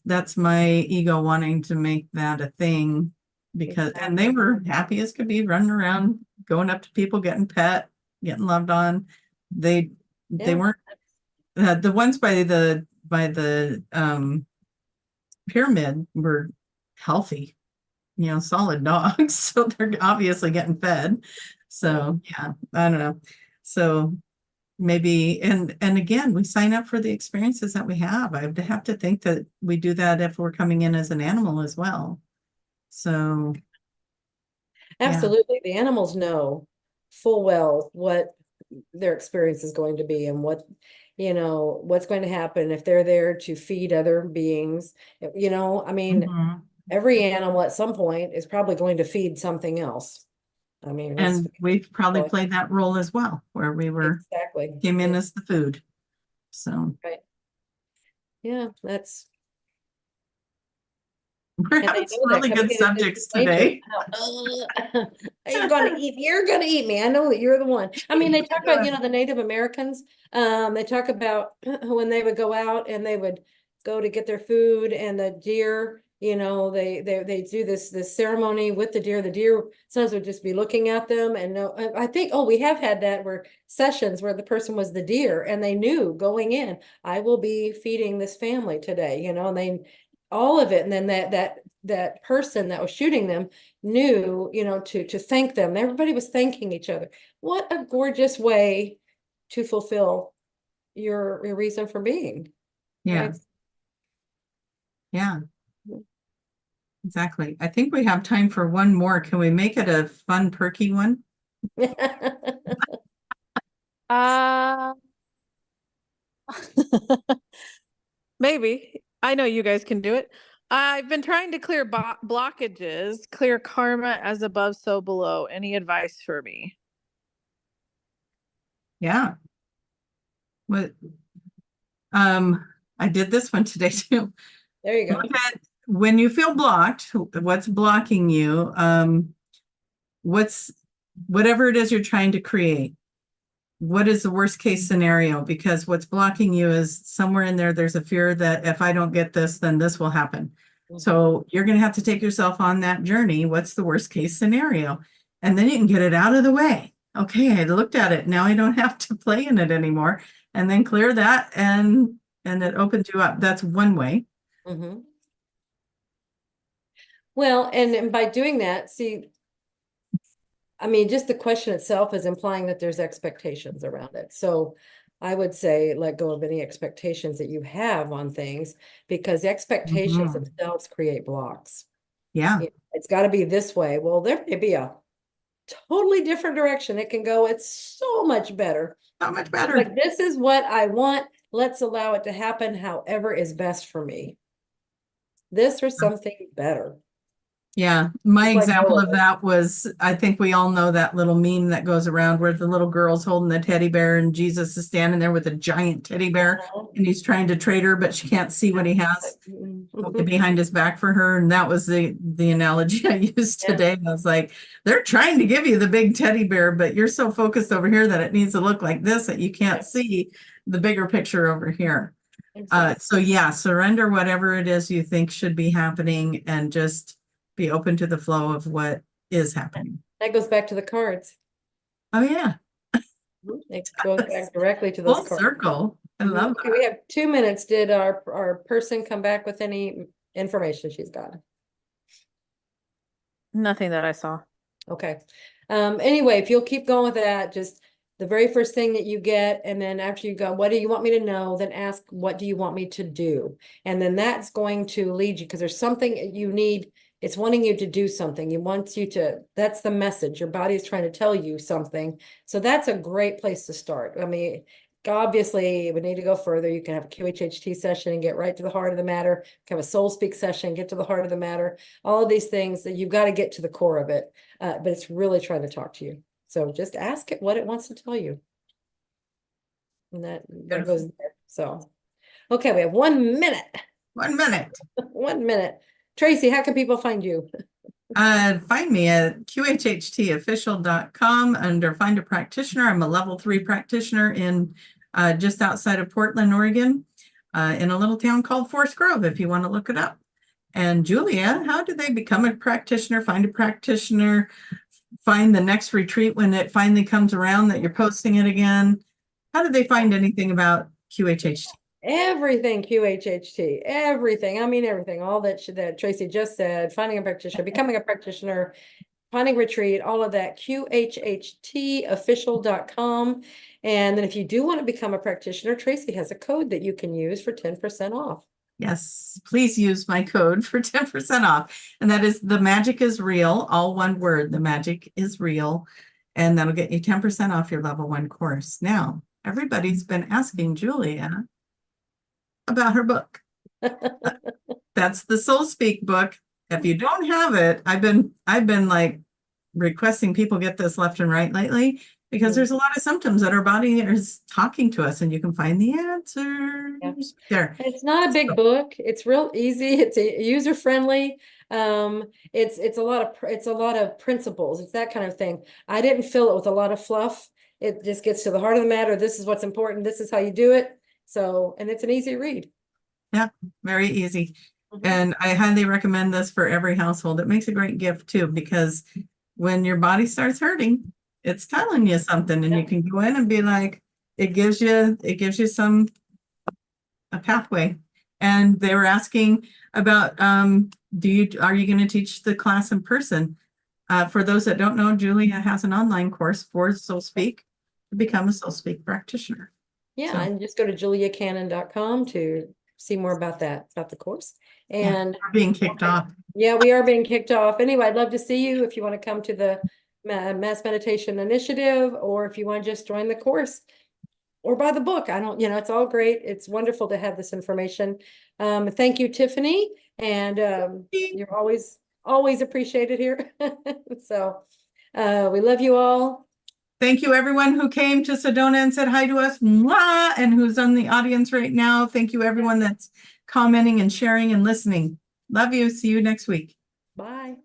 S2: That's my ego wanting to make that a thing, because, and they were happy as could be, running around, going up to people, getting pet, getting loved on. They weren't, the ones by the pyramid were healthy, solid dogs. So they're obviously getting fed. So yeah, I don't know. So maybe, and again, we sign up for the experiences that we have. I have to think that we do that if we're coming in as an animal as well. So
S1: Absolutely. The animals know full well what their experience is going to be, and what's going to happen if they're there to feed other beings. I mean,
S2: Mhm.
S1: every animal at some point is probably going to feed something else. I mean,
S2: And we've probably
S1: Well,
S2: played that role as well, where we
S1: exactly.
S2: came in
S1: Yeah,
S2: as the food. So
S1: right. Yeah, that's,
S2: we're
S1: and they
S2: having some
S1: know that
S2: really good
S1: coming in is
S2: subjects
S1: nature.
S2: today.
S1: You're gonna eat, you're gonna eat me. I know that you're the one. I mean, they talk about, the Native Americans, they talk about when they would go out and they would go to get their food and the deer, they do this ceremony with the deer sometimes would just be looking at them and no, I think, oh, we have had that where sessions where the person was the deer and they knew going in, I will be feeding this family today, and they all of it. And then that person that was shooting them knew, to thank them. Everybody was thanking each other. What a gorgeous way to fulfill your reason for being.
S2: Yeah,
S1: Right?
S2: yeah, exactly. I think we have time for one more. Can we make it a fun, perky one?
S3: Uh, maybe. I know you guys can do it. I've been trying to clear blockages, clear karma as above, so below. Any advice for me?
S2: Yeah. What? I did this one today too.
S1: There you go.
S2: Look at when you feel blocked, what's blocking you? Whatever it is you're trying to create. What is the worst case scenario? Because what's blocking you is somewhere in there, there's a fear that if I don't get this, then this will happen. So you're going to have to take yourself on that journey. What's the worst case scenario? And then you can get it out of the way. Okay, I looked at it. Now I don't have to play in it anymore. And then clear that and it opens you up. That's one way.
S1: Mhm. Well, and by doing that, see, I mean, just the question itself is implying that there's expectations around it. So I would say let go of any expectations that you have on things because the expectations
S2: Mhm.
S1: themselves create blocks.
S2: Yeah.
S1: It's got to be this way. Well, there may be a totally different direction it can go. It's so much better.
S2: So much better.
S1: Like, this is what I want. Let's allow it to happen however is best for me. This or something better.
S2: Yeah, my
S1: Just like
S2: example
S1: all
S2: of
S1: of it.
S2: that was, I think we all know that little meme that goes around where the little girl's holding the teddy bear and Jesus is standing there with a giant teddy bear and he's trying to trade her, but she can't see what he has behind his back for her. And that was the analogy I used
S1: Yeah.
S2: today. I was like, they're trying to give you the big teddy bear, but you're so focused over here that it needs to look like this that you can't see the bigger picture over here.
S1: Exactly.
S2: So yeah, surrender whatever it is you think should be happening and just be open to the flow of what is happening.
S1: That goes back to the cards.
S2: Oh yeah.
S1: It goes back directly to those
S2: Full
S1: cards.
S2: circle. I love
S1: Okay, we have 2 minutes. Did our person come back with any information she's got?
S3: Nothing that I saw.
S1: Okay. Anyway, if you'll keep going with that, just the very first thing that you get, and then after you go, what do you want me to know? Then ask, what do you want me to do? And then that's going to lead you because there's something you need. It's wanting you to do something. It wants you to, that's the message. Your body is trying to tell you something. So that's a great place to start. I mean, obviously, we need to go further. You can have a QHHT session and get right to the heart of the matter. You can have a soul speak session, get to the heart of the matter. All of these things that you've got to get to the core of it. But it's really trying to talk to you. So just ask it what it wants to tell you. And that goes there. So, okay, we have 1 minute.
S2: 1 minute.
S1: 1 minute. Tracie, how can people find you?
S2: Find me at qhhtofficial.com under Find a Practitioner. I'm a level 3 practitioner in just outside of Portland, Oregon, in a little town called Forest Grove, if you want to look it up. And Julia, how do they become a practitioner, find a practitioner, find the next retreat when it finally comes around that you're posting it again? How do they find anything about QHHT?
S1: Everything QHHT, everything. I mean, everything, all that Tracie just said, finding a practitioner, becoming a practitioner, finding retreat, all of that, qhhtofficial.com. And then if you do want to become a practitioner, Tracie has a code that you can use for 10% off.
S2: Yes, please use my code for 10% off. And that is The Magic is Real, all one word, The Magic is Real. And that'll get you 10% off your level 1 course. Now, everybody's been asking Julia about her book. That's the Soul Speak book. If you don't have it, I've been like requesting people get this left and right lately because there's a lot of symptoms that our body is talking to us, and you can find the answers there.
S1: It's not a big book. It's real easy. It's user friendly. It's a lot of principles. It's that kind of thing. I didn't fill it with a lot of fluff. It just gets to the heart of the matter. This is what's important. This is how you do it. So, and it's an easy read.
S2: Yeah, very easy. And I highly recommend this for every household. It makes a great gift too, because when your body starts hurting, it's telling you something, and you can go in and be like, it gives you a pathway. And they were asking about, are you going to teach the class in person? For those that don't know, Julia has an online course for Soul Speak to become a Soul Speak practitioner.
S1: Yeah,
S2: So,
S1: and just go to juliacannon.com to see more about the course. And
S2: we're being kicked off.
S1: yeah, we are being kicked off. Anyway, I'd love to see you if you want to come to the Mass Meditation Initiative, or if you want to just join the course or buy the book. It's all great. It's wonderful to have this information. Thank you, Tiffany. And you're always appreciated here. So we love you all.
S2: Thank you, everyone who came to Sedona and said hi to us, mwah, and who's on the audience right now. Thank you, everyone that's commenting and sharing and listening. Love you. See you next week.
S1: Bye.